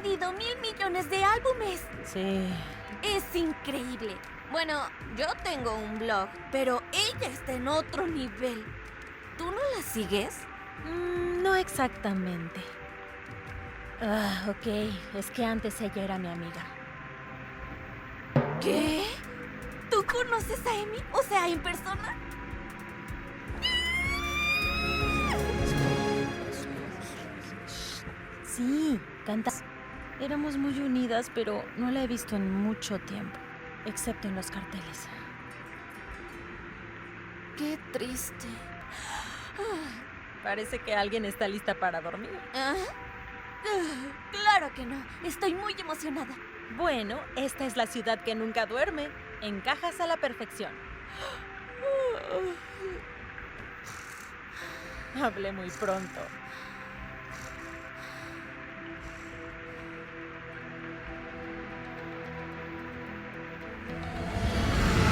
vendido 1.000 millones de álbumes. Sí. Es increíble. Bueno, yo tengo un blog, pero ella está en otro nivel. ¿Tú no la sigues? No exactamente. Ok. Es que antes ella era mi amiga. ¿Qué? ¿Tú conoces a Amy? O sea, en persona. Sí, canta. Éramos muy unidas, pero no la he visto en mucho tiempo. Excepto en los carteles. Qué triste. Parece que alguien está lista para dormir. ¿Ah? Claro que no. Estoy muy emocionada. Bueno, esta es la ciudad que nunca duerme. Encajas a la perfección. Hablé muy pronto.